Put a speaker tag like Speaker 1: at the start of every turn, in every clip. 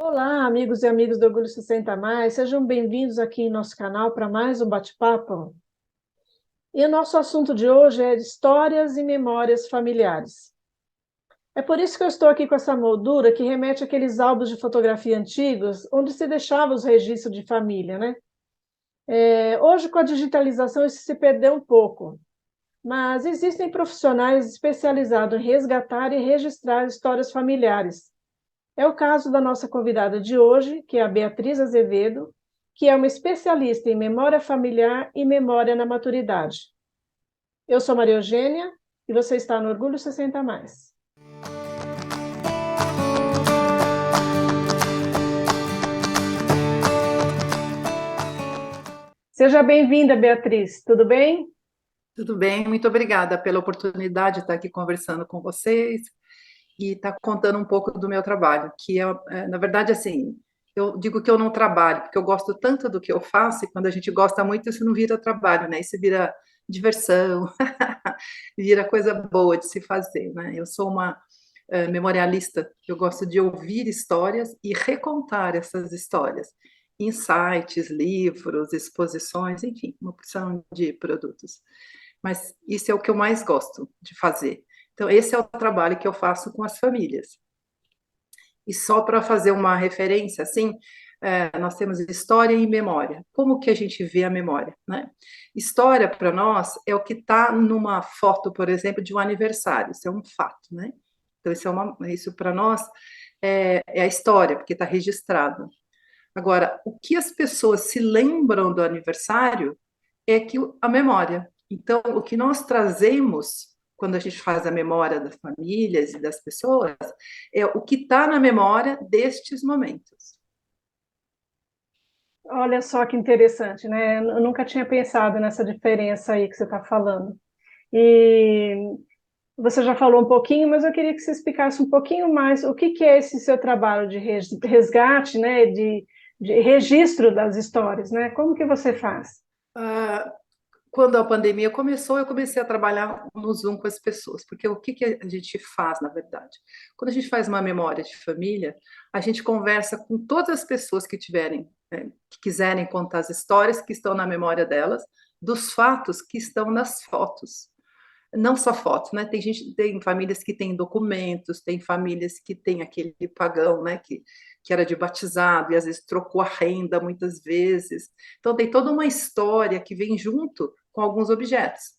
Speaker 1: Olá, amigos e amigas do Orgulho 60 Mais, sejam bem-vindos aqui em nosso canal para mais um bate-papo. E o nosso assunto de hoje é histórias e memórias familiares. É por isso que eu estou aqui com essa moldura que remete àqueles álbuns de fotografia antigos, onde se deixava os registros de família, né? Hoje, com a digitalização, isso se perdeu um pouco, mas existem profissionais especializados em resgatar e registrar histórias familiares. É o caso da nossa convidada de hoje, que é a Beatriz Azevedo, que é uma especialista em memória familiar e memória na maturidade. Eu sou Maria Eugênia e você está no Orgulho 60 Mais. Seja bem-vinda, Beatriz. Tudo bem?
Speaker 2: Tudo bem, muito obrigada pela oportunidade de estar aqui conversando com vocês e estar contando um pouco do meu trabalho, que na verdade, assim, eu digo que eu não trabalho, porque eu gosto tanto do que eu faço, e quando a gente gosta muito, isso não vira trabalho, né? Isso vira diversão, vira coisa boa de se fazer, né? Eu sou uma memorialista, eu gosto de ouvir histórias e recontar essas histórias em sites, livros, exposições, enfim, uma opção de produtos. Mas isso é o que eu mais gosto de fazer. Então, esse é o trabalho que eu faço com as famílias. E só para fazer uma referência, assim, nós temos história e memória. Como que a gente vê a memória, né? História, para nós, é o que está numa foto, por exemplo, de um aniversário. Isso é um fato, né? Então, isso para nós é a história, porque está registrado. Agora, o que as pessoas se lembram do aniversário é que a memória. Então, o que nós trazemos quando a gente faz a memória das famílias e das pessoas é o que está na memória destes momentos.
Speaker 1: Olha só que interessante, né? Eu nunca tinha pensado nessa diferença aí que você está falando. E você já falou um pouquinho, mas eu queria que você explicasse um pouquinho mais o que é esse seu trabalho de resgate, né, de registro das histórias, né? Como que você faz?
Speaker 2: Ah, quando a pandemia começou, eu comecei a trabalhar no Zoom com as pessoas, porque o que a gente faz, na verdade? Quando a gente faz uma memória de família, a gente conversa com todas as pessoas que tiverem, que quiserem contar as histórias que estão na memória delas, dos fatos que estão nas fotos. Não só fotos, né? Tem famílias que têm documentos, tem famílias que têm aquele pagão, né? Que era de batizado e às vezes trocou a renda muitas vezes. Então tem toda uma história que vem junto com alguns objetos.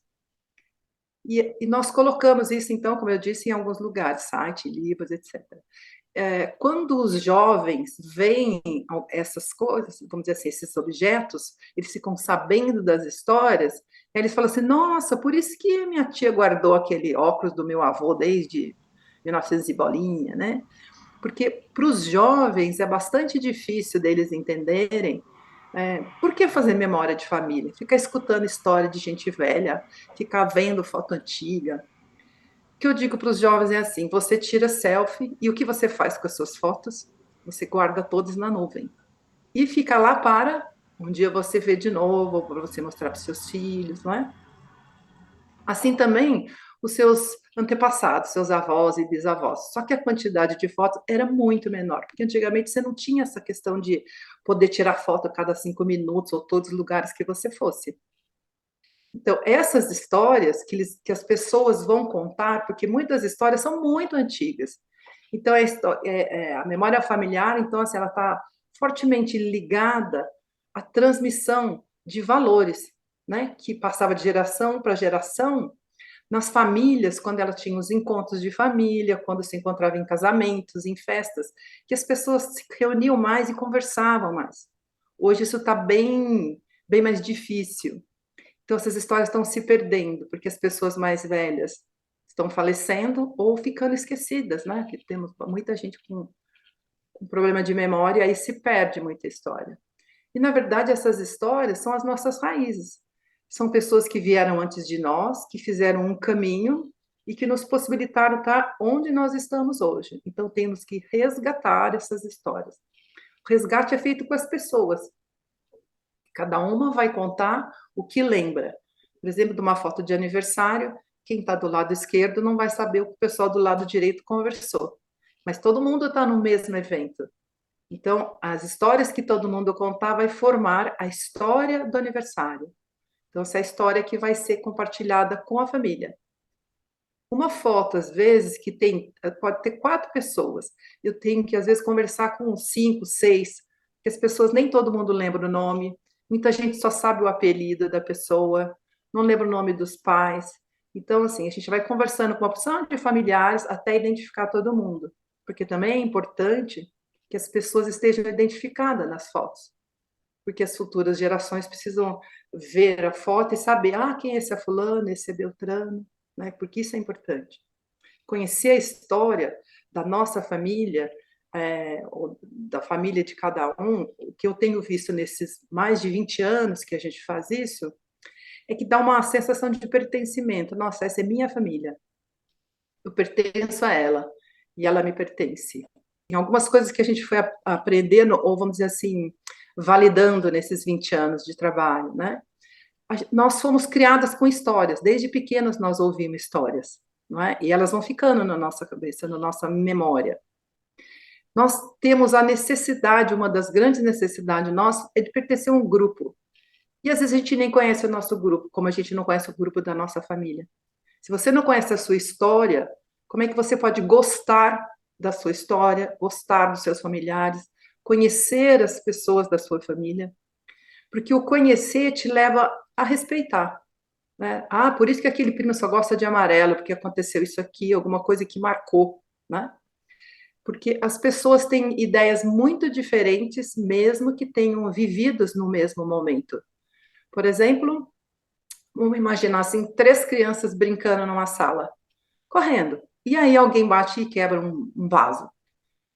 Speaker 2: E nós colocamos isso, então, como eu disse, em alguns lugares, site, livros, etc. Quando os jovens veem essas coisas, vamos dizer assim, esses objetos, eles ficam sabendo das histórias, eles falam assim, nossa, por isso que minha tia guardou aquele óculos do meu avô desde 1900 e bolinha, né? Porque para os jovens é bastante difícil deles entenderem por que fazer memória de família? Ficar escutando história de gente velha, ficar vendo foto antiga. O que eu digo para os jovens é assim: você tira selfie e o que você faz com as suas fotos? Você guarda todas na nuvem. E fica lá para um dia você ver de novo, para você mostrar para os seus filhos, não é? Assim também os seus antepassados, seus avós e bisavós. Só que a quantidade de fotos era muito menor, porque antigamente você não tinha essa questão de poder tirar foto a cada 5 minutos ou todos os lugares que você fosse. Então, essas histórias que as pessoas vão contar, porque muitas histórias são muito antigas. Então, a memória familiar, então, assim, ela está fortemente ligada à transmissão de valores, né? Que passava de geração para geração nas famílias, quando ela tinha os encontros de família, quando se encontrava em casamentos, em festas, que as pessoas se reuniam mais e conversavam mais. Hoje isso está bem mais difícil. Então, essas histórias estão se perdendo, porque as pessoas mais velhas estão falecendo ou ficando esquecidas, né? Que temos muita gente com problema de memória, aí se perde muita história. E, na verdade, essas histórias são as nossas raízes. São pessoas que vieram antes de nós, que fizeram um caminho e que nos possibilitaram estar onde nós estamos hoje. Então, temos que resgatar essas histórias. O resgate é feito com as pessoas. Cada uma vai contar o que lembra. Por exemplo, de uma foto de aniversário, quem está do lado esquerdo não vai saber o que o pessoal do lado direito conversou. Mas todo mundo está no mesmo evento. Então, as histórias que todo mundo contar vai formar a história do aniversário. Então, essa é a história que vai ser compartilhada com a família. Uma foto, às vezes, que tem, pode ter 4 pessoas. Eu tenho que, às vezes, conversar com 5, 6, porque as pessoas, nem todo mundo lembra o nome. Muita gente só sabe o apelido da pessoa, não lembra o nome dos pais. Então, assim, a gente vai conversando com uma opção de familiares até identificar todo mundo. Porque também é importante que as pessoas estejam identificadas nas fotos. Porque as futuras gerações precisam ver a foto e saber, quem é esse fulano, esse é Beltrano, né? Porque isso é importante. Conhecer a história da nossa família, ou da família de cada um, o que eu tenho visto nesses mais de 20 anos que a gente faz isso, é que dá uma sensação de pertencimento. Nossa, essa é minha família. Eu pertenço a ela e ela me pertence. Em algumas coisas que a gente foi aprendendo, ou vamos dizer assim, validando nesses 20 anos de trabalho, né? Nós fomos criadas com histórias, desde pequenas nós ouvimos histórias, não é? E elas vão ficando na nossa cabeça, na nossa memória. Nós temos a necessidade, uma das grandes necessidades nossas é de pertencer a um grupo. E às vezes a gente nem conhece o nosso grupo, como a gente não conhece o grupo da nossa família. Se você não conhece a sua história, como é que você pode gostar da sua história, gostar dos seus familiares, conhecer as pessoas da sua família? Porque o conhecer te leva a respeitar, né? Por isso que aquele primo só gosta de amarelo, porque aconteceu isso aqui, alguma coisa que marcou, né? Porque as pessoas têm ideias muito diferentes, mesmo que tenham vividos no mesmo momento. Por exemplo, vamos imaginar assim, 3 crianças brincando numa sala, correndo. E aí alguém bate e quebra um vaso.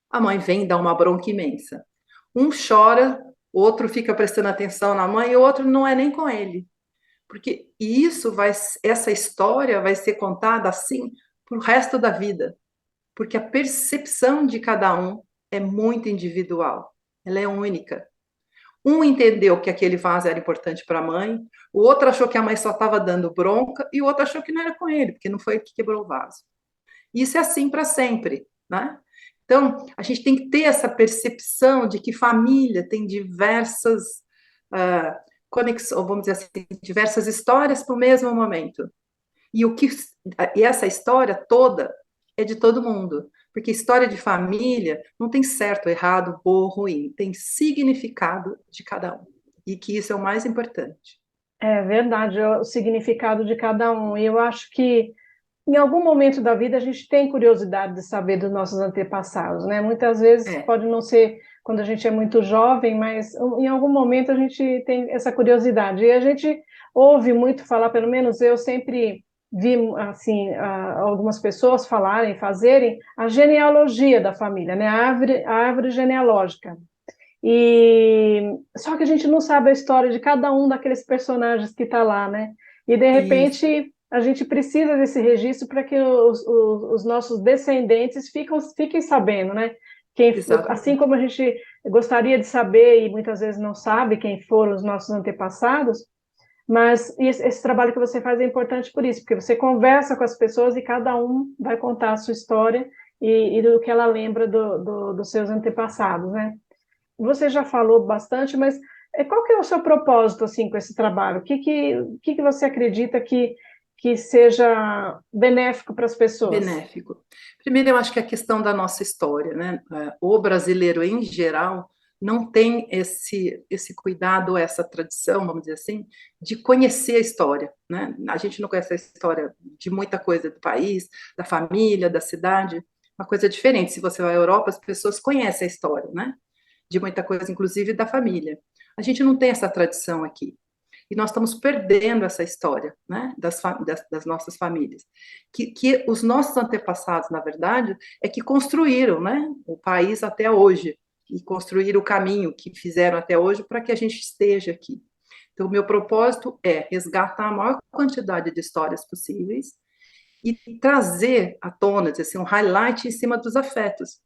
Speaker 2: A mãe vem e dá uma bronca imensa. Um chora, o outro fica prestando atenção na mãe e o outro não é nem com ele. Porque essa história vai ser contada assim para o resto da vida. Porque a percepção de cada um é muito individual. Ela é única. Um entendeu que aquele vaso era importante para a mãe, o outro achou que a mãe só estava dando bronca e o outro achou que não era com ele, porque não foi ele que quebrou o vaso. E isso é assim para sempre, né? Então, a gente tem que ter essa percepção de que família tem diversas conexões, vamos dizer assim, diversas histórias para o mesmo momento. E essa história toda é de todo mundo, porque história de família não tem certo, errado, bom ou ruim, tem significado de cada um. E que isso é o mais importante.
Speaker 1: É verdade, o significado de cada um. E eu acho que em algum momento da vida a gente tem curiosidade de saber dos nossos antepassados, né? Muitas vezes
Speaker 2: É,
Speaker 1: pode não ser quando a gente é muito jovem, mas em algum momento a gente tem essa curiosidade. E a gente ouve muito falar, pelo menos eu sempre vi assim algumas pessoas falarem, fazerem a genealogia da família, né? A árvore genealógica. E só que a gente não sabe a história de cada um daqueles personagens que está lá, né? E de
Speaker 2: isso,
Speaker 1: repente a gente precisa desse registro para que os nossos descendentes fiquem sabendo, né? Assim
Speaker 2: exatamente.
Speaker 1: como a gente gostaria de saber e muitas vezes não sabe quem foram os nossos antepassados, mas esse trabalho que você faz é importante por isso, porque você conversa com as pessoas e cada um vai contar a sua história e do que ela lembra dos seus antepassados, né? Você já falou bastante, mas qual que é o seu propósito assim com esse trabalho? O que você acredita que seja benéfico para as pessoas?
Speaker 2: Benéfico. Primeiro, eu acho que é a questão da nossa história, né? O brasileiro, em geral, não tem esse cuidado, essa tradição, vamos dizer assim, de conhecer a história, né? A gente não conhece a história de muita coisa do país, da família, da cidade, uma coisa diferente. Se você vai à Europa, as pessoas conhecem a história, né? De muita coisa, inclusive da família. A gente não tem essa tradição aqui. E nós estamos perdendo essa história, né, das nossas famílias. Que os nossos antepassados, na verdade, é que construíram, né, o país até hoje, e construíram o caminho que fizeram até hoje para que a gente esteja aqui. Então, o meu propósito é resgatar a maior quantidade de histórias possíveis e trazer à tona, assim, um highlight em cima dos afetos.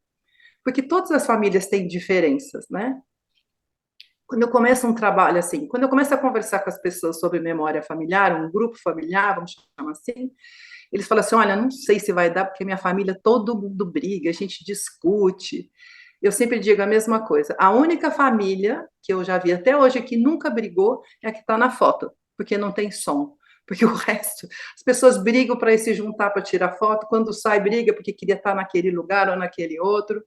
Speaker 2: Porque todas as famílias têm diferenças, né? Quando eu começo um trabalho assim, quando eu começo a conversar com as pessoas sobre memória familiar, um grupo familiar, vamos chamar assim, eles falam assim: olha, não sei se vai dar, porque minha família todo mundo briga, a gente discute. Eu sempre digo a mesma coisa. A única família que eu já vi até hoje que nunca brigou é a que está na foto, porque não tem som. Porque o resto, as pessoas brigam para se juntar para tirar foto, quando sai, briga porque queria estar naquele lugar ou naquele outro,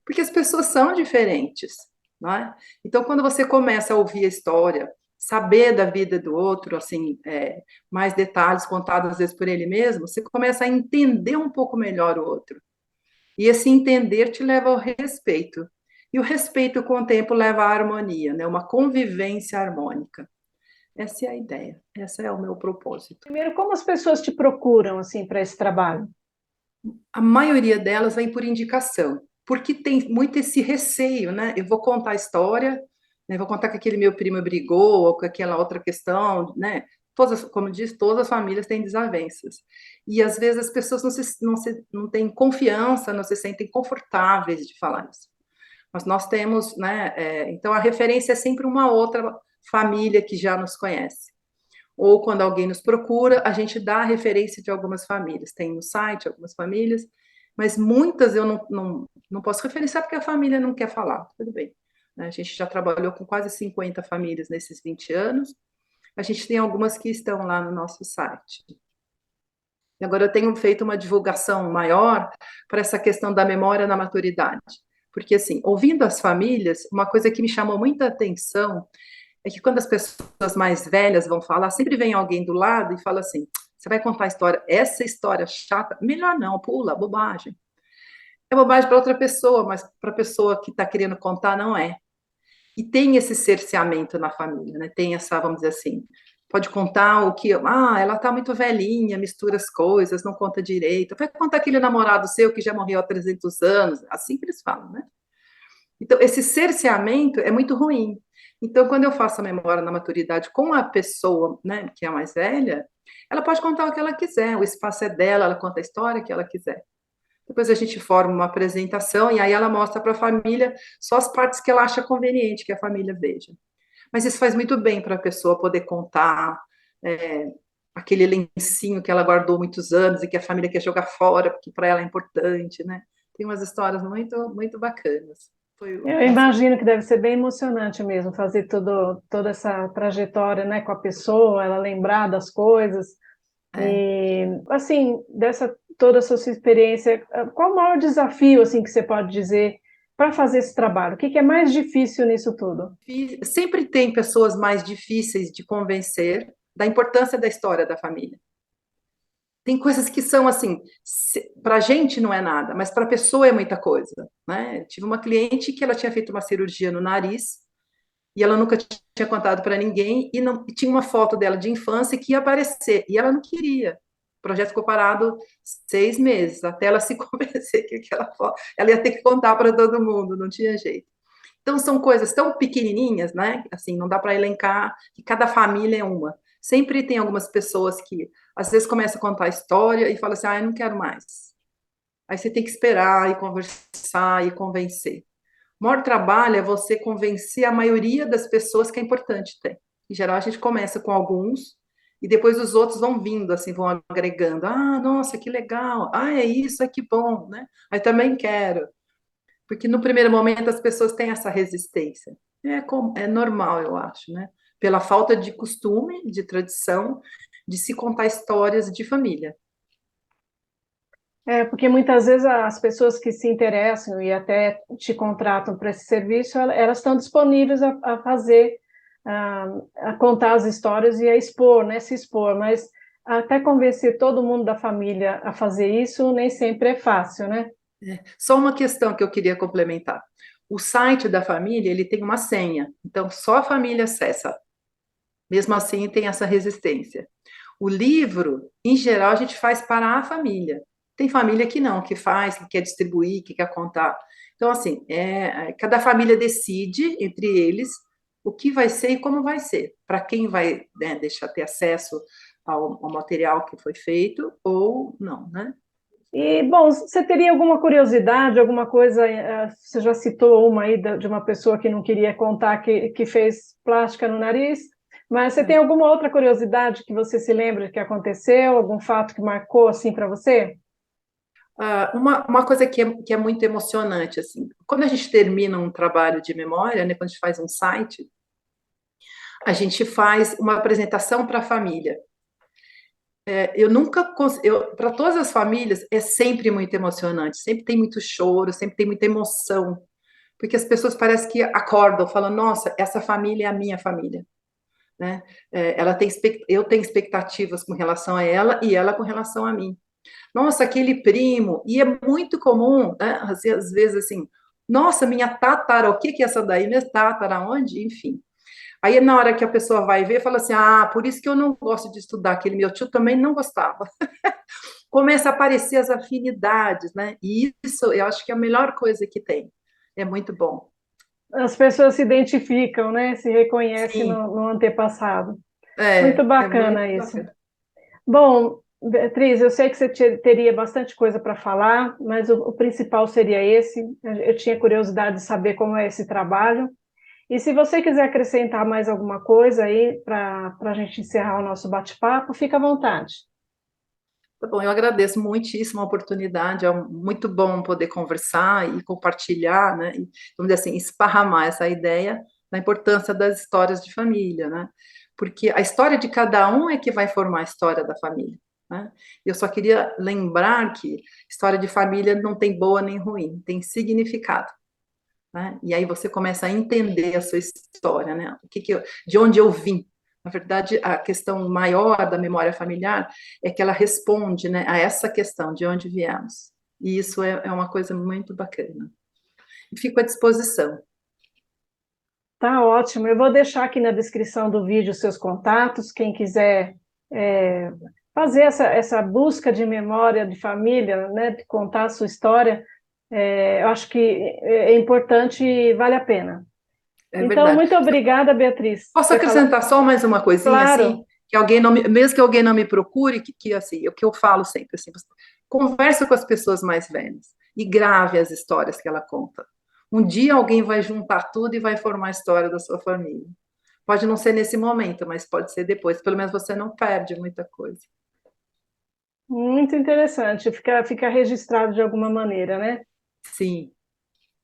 Speaker 2: porque as pessoas são diferentes, não é? Então, quando você começa a ouvir a história, saber da vida do outro, assim, mais detalhes contados às vezes por ele mesmo, você começa a entender um pouco melhor o outro. E esse entender te leva ao respeito. E o respeito com o tempo leva à harmonia, né? Uma convivência harmônica. Essa é a ideia, esse é o meu propósito.
Speaker 1: Primeiro, como as pessoas te procuram assim para esse trabalho?
Speaker 2: A maioria delas vem por indicação, porque tem muito esse receio, né? Eu vou contar a história, né? Vou contar que aquele meu primo brigou, ou com aquela outra questão, né? Todas, como diz, todas as famílias têm desavenças. E às vezes as pessoas não têm confiança, não se sentem confortáveis de falar isso. Mas nós temos, né? Então a referência é sempre uma outra família que já nos conhece. Ou quando alguém nos procura, a gente dá a referência de algumas famílias. Tem no site algumas famílias, mas muitas eu não posso referenciar porque a família não quer falar. Tudo bem. Né? A gente já trabalhou com quase 50 famílias nesses 20 anos. A gente tem algumas que estão lá no nosso site. E agora eu tenho feito uma divulgação maior para essa questão da memória na maturidade. Porque, assim, ouvindo as famílias, uma coisa que me chamou muita atenção é que quando as pessoas mais velhas vão falar, sempre vem alguém do lado e fala assim: você vai contar a história, essa história chata, melhor não, pula, bobagem. É bobagem para outra pessoa, mas para a pessoa que está querendo contar, não é. E tem esse cerceamento na família, né? Tem essa, vamos dizer assim, pode contar o que, ela está muito velhinha, mistura as coisas, não conta direito. Vai contar aquele namorado seu que já morreu há 300 anos, assim que eles falam, né? Então, esse cerceamento é muito ruim. Então, quando eu faço a memória na maturidade com a pessoa, né, que é a mais velha, ela pode contar o que ela quiser, o espaço é dela, ela conta a história que ela quiser. Depois a gente forma uma apresentação e aí ela mostra para a família só as partes que ela acha conveniente que a família veja. Mas isso faz muito bem para a pessoa poder contar aquele lencinho que ela guardou muitos anos e que a família quer jogar fora, porque para ela é importante, né? Tem umas histórias muito, muito bacanas.
Speaker 1: Eu imagino que deve ser bem emocionante mesmo fazer toda essa trajetória, né, com a pessoa, ela lembrar das coisas.
Speaker 2: É.
Speaker 1: E, assim, toda essa sua experiência, qual o maior desafio, assim, que você pode dizer para fazer esse trabalho? O que é mais difícil nisso tudo?
Speaker 2: Sempre tem pessoas mais difíceis de convencer da importância da história da família. Tem coisas que são assim, para a gente não é nada, mas para a pessoa é muita coisa, né? Tive uma cliente que ela tinha feito uma cirurgia no nariz e ela nunca tinha contado para ninguém e tinha uma foto dela de infância que ia aparecer e ela não queria. O projeto ficou parado 6 meses até ela se convencer que aquela foto, ela ia ter que contar para todo mundo, não tinha jeito. Então, são coisas tão pequenininhas, né? Assim, não dá para elencar que cada família é uma. Sempre tem algumas pessoas que, às vezes, começam a contar a história e falam assim, eu não quero mais. Aí você tem que esperar e conversar e convencer. O maior trabalho é você convencer a maioria das pessoas que é importante ter. Em geral, a gente começa com alguns e depois os outros vão vindo, assim, vão agregando. Nossa, que legal. É isso, que bom, né? Aí também quero. Porque no primeiro momento as pessoas têm essa resistência. É normal, eu acho, né? Pela falta de costume, de tradição, de se contar histórias de família.
Speaker 1: Porque muitas vezes as pessoas que se interessam e até te contratam para esse serviço, elas estão disponíveis a fazer, a contar as histórias e a expor, né? Se expor, mas até convencer todo mundo da família a fazer isso nem sempre é fácil, né?
Speaker 2: Só uma questão que eu queria complementar. O site da família, ele tem uma senha, então só a família acessa. Mesmo assim, tem essa resistência. O livro, em geral, a gente faz para a família. Tem família que não, que faz, que quer distribuir, que quer contar. Então, assim, cada família decide entre eles o que vai ser e como vai ser. Para quem vai, né, deixar ter acesso ao material que foi feito ou não, né?
Speaker 1: E, bom, você teria alguma curiosidade, alguma coisa? Você já citou uma aí de uma pessoa que não queria contar que fez plástica no nariz, mas você tem alguma outra curiosidade que você se lembra que aconteceu? Algum fato que marcou assim para você?
Speaker 2: Uma coisa que é muito emocionante, assim, quando a gente termina um trabalho de memória, né, quando a gente faz um site, a gente faz uma apresentação para a família. Eu nunca, para todas as famílias, é sempre muito emocionante, sempre tem muito choro, sempre tem muita emoção, porque as pessoas parecem que acordam, falam, nossa, essa família é a minha família, né? Ela tem, eu tenho expectativas com relação a ela e ela com relação a mim. Nossa, aquele primo, e é muito comum, né? Às vezes assim, nossa, minha tátara, o que que é essa daí? Minha tátara, onde? Enfim. Aí, na hora que a pessoa vai ver, fala assim: ah, por isso que eu não gosto de estudar, aquele meu tio também não gostava. Começa a aparecer as afinidades, né? E isso eu acho que é a melhor coisa que tem. É muito bom.
Speaker 1: As pessoas se identificam, né? Se reconhecem
Speaker 2: Sim,
Speaker 1: no antepassado. Muito
Speaker 2: é muito
Speaker 1: bacana isso.
Speaker 2: bacana.
Speaker 1: Bom, Beatriz, eu sei que você teria bastante coisa para falar, mas o principal seria esse. Eu tinha curiosidade de saber como é esse trabalho. E se você quiser acrescentar mais alguma coisa aí para a gente encerrar o nosso bate-papo, fica à vontade.
Speaker 2: Tá bom, eu agradeço muitíssimo a oportunidade, é muito bom poder conversar e compartilhar, né? E, vamos dizer assim, esparramar essa ideia da importância das histórias de família, né? Porque a história de cada um é que vai formar a história da família, né? Eu só queria lembrar que história de família não tem boa nem ruim, tem significado, né? E aí você começa a entender a sua história, né? De onde eu vim. Na verdade, a questão maior da memória familiar é que ela responde, né, a essa questão de onde viemos. E isso é uma coisa muito bacana. E fico à disposição.
Speaker 1: Tá ótimo. Eu vou deixar aqui na descrição do vídeo os seus contatos. Quem quiser é, fazer essa busca de memória de família, né, de contar a sua história, eu acho que é importante e vale a pena.
Speaker 2: É
Speaker 1: Então,
Speaker 2: verdade.
Speaker 1: muito obrigada, Beatriz.
Speaker 2: Posso
Speaker 1: Você fala,
Speaker 2: acrescentar só mais uma coisinha, assim,
Speaker 1: claro.
Speaker 2: que alguém não me, mesmo que alguém não me procure, que assim, o que eu falo sempre, assim, conversa com as pessoas mais velhas e grave as histórias que ela conta. Um dia alguém vai juntar tudo e vai formar a história da sua família. Pode não ser nesse momento, mas pode ser depois. Pelo menos você não perde muita coisa.
Speaker 1: Muito interessante. Fica registrado de alguma maneira, né?
Speaker 2: Sim,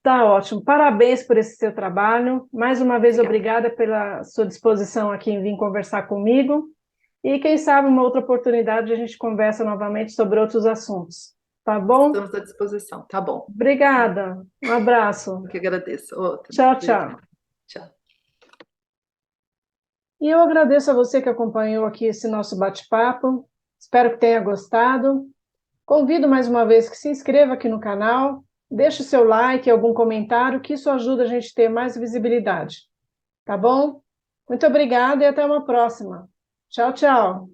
Speaker 1: Tá ótimo. Parabéns por esse seu trabalho. Mais uma vez,
Speaker 2: obrigada.
Speaker 1: obrigada pela sua disposição aqui em vir conversar comigo. E quem sabe uma outra oportunidade a gente conversa novamente sobre outros assuntos. Tá bom?
Speaker 2: Estamos à disposição. Tá bom.
Speaker 1: Obrigada. Um abraço.
Speaker 2: Eu que agradeço. Outra.
Speaker 1: Tchau, tchau.
Speaker 2: Obrigada. Tchau.
Speaker 1: E eu agradeço a você que acompanhou aqui esse nosso bate-papo. Espero que tenha gostado. Convido mais uma vez que se inscreva aqui no canal, deixe o seu like, algum comentário, que isso ajuda a gente a ter mais visibilidade. Tá bom? Muito obrigada e até uma próxima. Tchau, tchau.